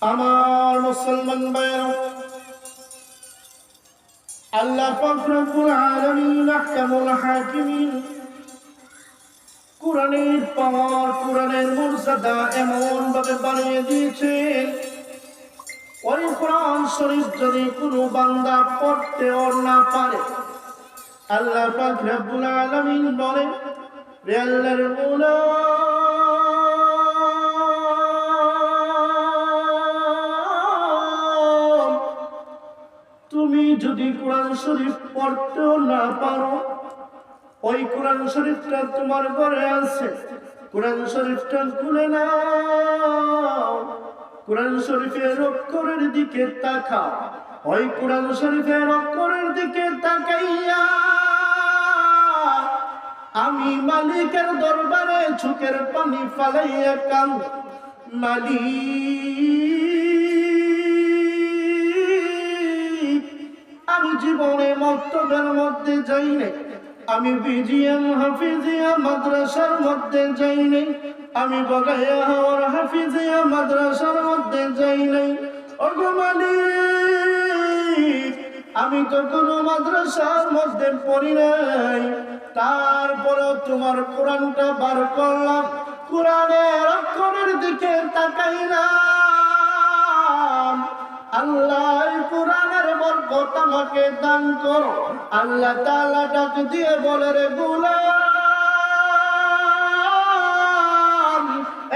আমার মুসলমান ভাইরা, আল্লাহ পাক রব্বুল আলামিন আহকামুল হাকিমিন কুরআনের পাওয়ার, কুরআনের মর্যাদা এমন ভাবে বানিয়ে দিয়েছেন, ওই কুরআন শরীফ যদি কোনো বান্দা পড়তে ওর না পারে, আল্লাহ পাক রব্বুল আলামিন বলে, রে আল্লাহর গোলাম, তুমি যদি কোরআন শরীফ পড়তেও না পারো, ওই কোরআন শরীফটা তোমার ঘরে আছে, কোরআন শরীফটা খুলে নাও, কোরআন শরীফের অক্ষরের দিকে তাকাও, ওই কোরআন শরীফের অক্ষরের দিকে তাকাইয়া আমি মালিকের দরবারে চোখের পানি ফালাইয়া কান, মালিক, আমি জীবনে মক্তবের মধ্যে যাই নাই, আমি বিজিএম হাফিজিয়া মাদ্রাসার মধ্যে যাই নাই, আমি বগাইয়া হাওয়ার হাফিজিয়া মাদ্রাসার মধ্যে যাই নাই, ওগো মালিক, আমি তো কোনো মাদ্রাসার মধ্যে পড়ি নাই, তারপরেও তোমার কোরআনটা বার করলাম, কোরআনের অক্ষরের দিকে তাকাইলাম, আল্লাহ কোরআনের বরকত আমাকে দান করো। আল্লাহ তাআলা ডাক দিয়ে বলে, রে গোলাম,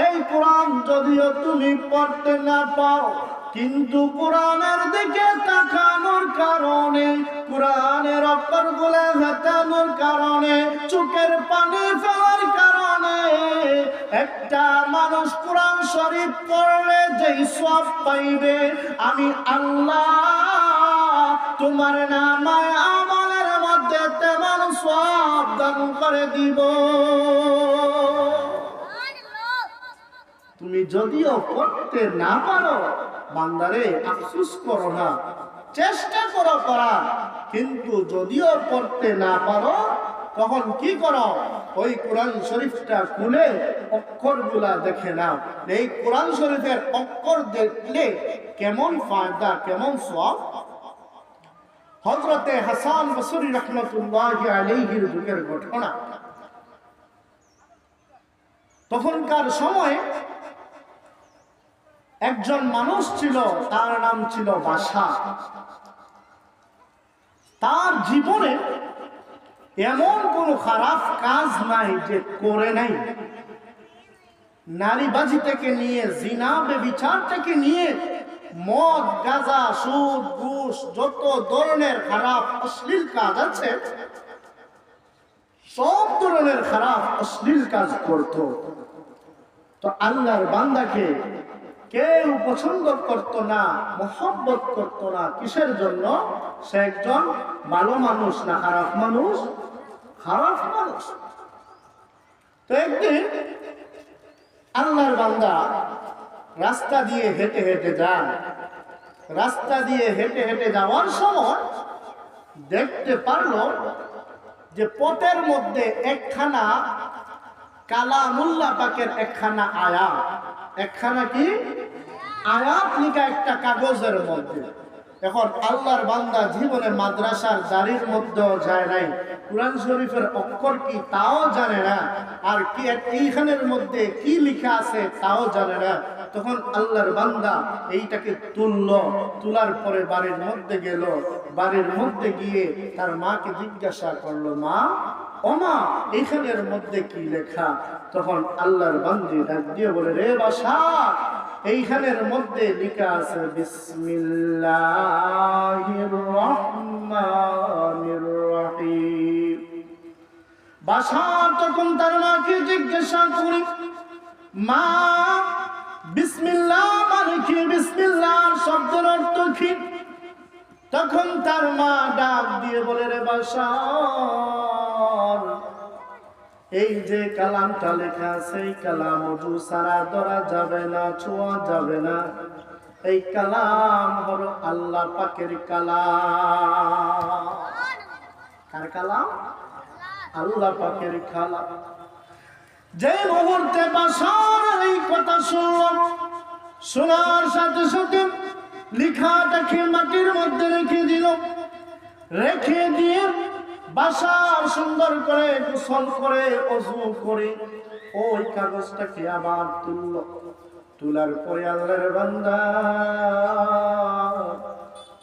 এই কোরআন যদিও তুমি পড়তে না পারো, কিন্তু কোরআনের দিকে তাকানোর কারণে, কোরআনের অক্ষরগুলো হাতানোর কারণে, চোখের পানি ফেলার কারণে একটা মানুষ কোরআন শরীফ পড়লে যেই সওয়াব পাইবে, আমি আল্লাহ তোমার নামায় আমলের মধ্যে তেমন সওয়াব দান করে দিব। তুমি যদিও পড়তে না পারো, বান্দারে আফসোস করো না, চেষ্টা করো করার, কিন্তু যদিও পড়তে না পারো, তখন কি করো, ওই কোরআন শরীফটা খুলে অক্ষরগুলা দেখে নাও। এই কোরআন শরীফের অক্ষর দেখলে কেমন ফায়দা, কেমন সওয়াব। হযরতে হাসান বসরি রাহমাতুল্লাহি আলাইহির যুগের ঘটনা। তখনকার সময় একজন মানুষ ছিল, তার নাম ছিল বাদশা। তার জীবনে এমন কোন খারাপ কাজ নাই যে করে নাই। নারীবাজি থেকে নিয়ে, জিনা ব্যভিচার থেকে নিয়ে, মদ, গাঁজা, সুদ, ঘুষ, যত ধরনের খারাপ অশ্লীল কাজ আছে, সব ধরনের খারাপ অশ্লীল কাজ করত। তো আল্লাহর বান্দাকে কেউ পছন্দ করত না, মহব্বত করত না। কিসের জন্য? সে একজন ভালো মানুষ না খারাপ মানুষ? খারাপ মানুষ। তো একদিন আল্লাহর বান্দা রাস্তা দিয়ে হেঁটে হেঁটে যান। রাস্তা দিয়ে হেঁটে হেঁটে যাওয়ার সময় দেখতে পারলো যে পথের মধ্যে একখানা কালামুল্লাহ পাকের একখানা আয়াত, একখানা কি আয়াত লিখা একটা কাগজের মধ্যে। এখন আল্লাহর বান্দা জীবনে মাদ্রাসার দাড়ির মধ্যেও যায় নাই, কুরআন শরীফের অক্ষর কি তাও জানে না, আর কি এইখানের মধ্যে কি লেখা আছে তাও জানে না। তখন আল্লাহর বান্দা এইটাকে তুললো, তোলার পরে বাড়ির মধ্যে গেল। বাড়ির মধ্যে গিয়ে তার মাকে জিজ্ঞাসা করলো, মা, ও মা, এইখানের মধ্যে কি লেখা? তখন আল্লাহর বান্দি ডাক দিয়ে বলে, রে বাদশা, এইখানের মধ্যে লেখা আছে বিসমিল্লাহির রহমানির রহিম। বাদশা তখন তার মাকে জিজ্ঞাসা করে, মা, বিসমিল্লাহ মানে কি? বিসমিল্লাহ শব্দের অর্থ কি? তখন তার মা ডাক দিয়ে বলে, রে বাদশা, এই যে কালামটা লেখা আছে, এই কালাম ওযু ছাড়া ধরা যাবে না, ছোঁয়া যাবে না। এই কালাম হলো আল্লাহ পাকের কালাম। কার কালাম? আল্লাহ পাকের কালাম। যে মুহূর্তে বাদশার এই কথা শুনল, শোনার সাথে সাথে লেখাটাকে মাটির মধ্যে রেখে দিল। রেখে দিয়ে বাসার সুন্দর করে গোসল করে ওযু করে ওই কাগজটাকে আবার তুলল। তোলার পরে আল্লাহর বান্দা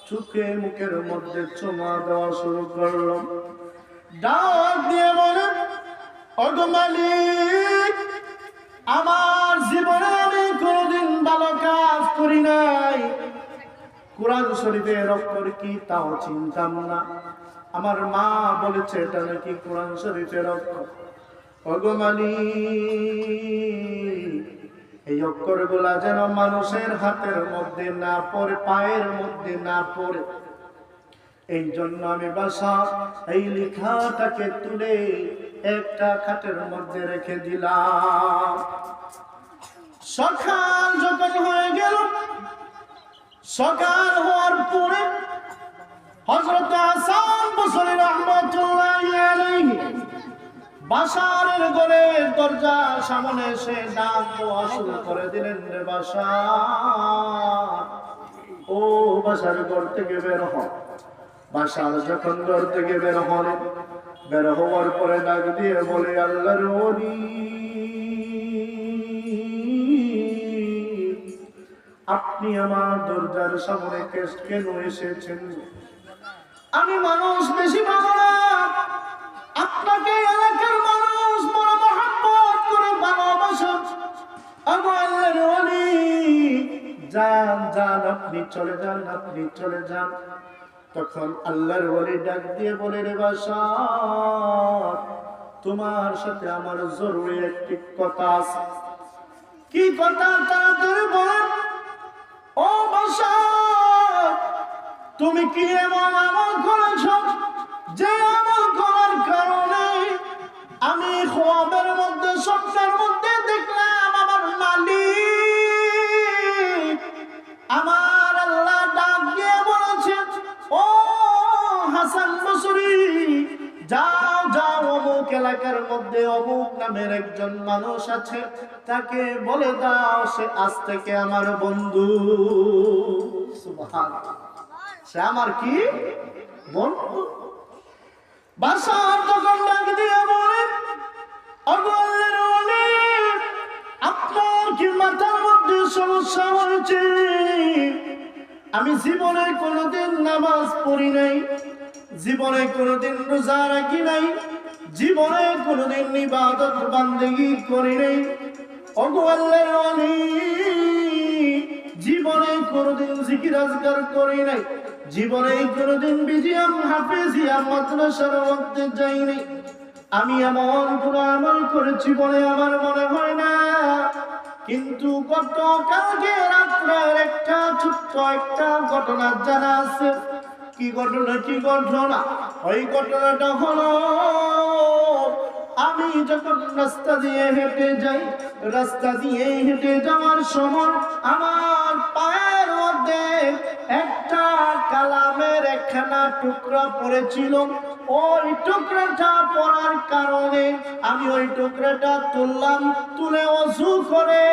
চোখে মুখের মধ্যে চুমা দেওয়া শুরু করলো। ডাক দিয়ে বলে, ওগো মালিক, আমার জীবনে আমি কোনদিন ভালো কাজ করি নাই, কোরআন শরীফের অক্ষর কি তাও চিনতাম না। আমার মা বলেছে এটা নাকি কোরআন শরীফের অক্ষর। ওগো মালিক, এই অক্ষরগুলা যেন মানুষের হাতের মধ্যে না পড়ে, পায়ের মধ্যে না পড়ে, এই জন্য আমি বাসা এই লেখাটাকে তুলে একটা খাটের মধ্যে রেখে দিলাম। সকাল যখন হয়ে গেল, সকাল হওয়ার পরে হযরত হাসান বসরি রাহমাতুল্লাহি আলাইহি বাসারের ঘরের দরজার সামনে এসে ডাক দেওয়া শুরু করে দিলেন, রে বাসার, ও বাসার ঘর থেকে বের হ। বাসার যখন ঘর থেকে বের হলেন, বের হওয়ার পরে ডাক দিয়ে বলে, আল্লাহর ওলি, আপনি আমার দরজার সামনে কেন এসেছেন? আমি মানুষ বেশি ভালো না, আপনাকে এলাকার মানুষ বড় মহব্বত করে ভালোবাসে। আল্লাহর ওলি, যান যান, আপনি চলে যান, আপনি চলে যান। তখন আল্লাহর ওলি ডাক দিয়ে বলে, রে বাসার, তোমার সাথে আমার জরুরি একটি কথা আছে। কি কথা? তাড়াতাড়ি বলেন। ও বাসার, তুমি কি এমন আমল করেছ যে আমল করার কারণে আমি খ্বাবের মধ্যে, স্বপ্নের মধ্যে দেখলাম আমার মালিক, আমার আল্লাহ ডাক দিয়ে বলেছে, ও হাসান বসরি, যাও যাও, অমুক এলাকার মধ্যে অমুক নামের একজন মানুষ আছে, তাকে বলে দাও সে আজ থেকে আমার বন্ধু। সুবহানাল্লাহ, সে আমার কি বন্ধু। বাসার তখন ডাক দিয়ে বলেন, আল্লাহর ওলি, আপনার কি মাথার মধ্যে সমস্যা হয়েছে? আমি জীবনে কোনোদিন নামাজ পড়ি নাই, জীবনে কোনোদিন রোজা রাখি নাই, জীবনে কোনোদিন ইবাদত বান্দেগি করি নাই। ওগো আল্লাহর ওলি, জীবনে কোনোদিন জিকির আজকার করি নাই, জীবনে কোনোদিন বিজিয়াম হাফেজিয়াম মাদ্রাসার মধ্যে যাই নাই। আমি এমন কোন আমল করেছি বলে আমার মনে হয় না। কিন্তু গতকালকে রাত্রের একটা ছোট্ট একটা ঘটনা জানা আছে। কি ঘটনা? কি ঘটনা? ওই ঘটনাটা হলো, আমি যখন রাস্তা দিয়ে হেঁটে যাই, রাস্তা দিয়ে হেঁটে যাওয়ার সময় আমার পায়ের মধ্যে একটা কালামের একখানা টুকরা পড়েছিল। ওই টুকরাটা পড়ার কারণে আমি ওই টুকরাটা তুললাম, তুলে ওযু করে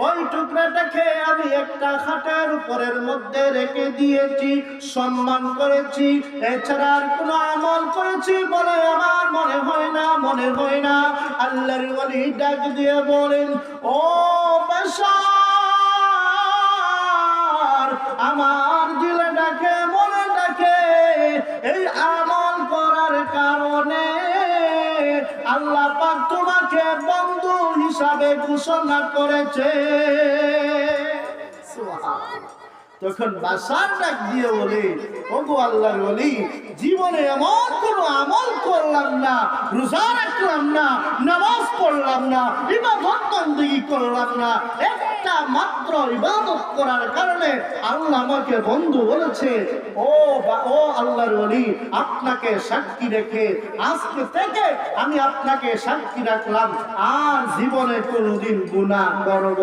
ওই টুকরাটাকে আমি একটা খাটের উপরের মধ্যে রেখে দিয়েছি, সম্মান করেছি। এছাড়া আর কোনো আমল করেছি বলে আমার মনে হয় না, মনে হয় না। আল্লাহর ওলি ডাক দিয়ে বলেন, ও বাশার, আমার দিলে ডাকে, মনে ডাকে, এই আমল করার কারণে আল্লাহ পাক তোমাকে বন্ধু হিসাবে ঘোষণা করেছে। সুবহানাল্লাহ। তখন বাসার ডাক দিয়ে বলে, ওগো আল্লাহর ওলি, জীবনে এমন কোন আমল করলাম না, রোজা রাখলাম না, নামাজ পড়লাম না, ইবাদত বন্দেগী করলাম না, একটা মাত্র ইবাদত করার কারণে আল্লাহ আমাকে বন্ধু বলেছে। ও আল্লাহর ওলি, আপনাকে সাক্ষী রেখে আজকে থেকে আমি আপনাকে সাক্ষী রাখলাম, আর জীবনে কোনোদিন গুনাহ করব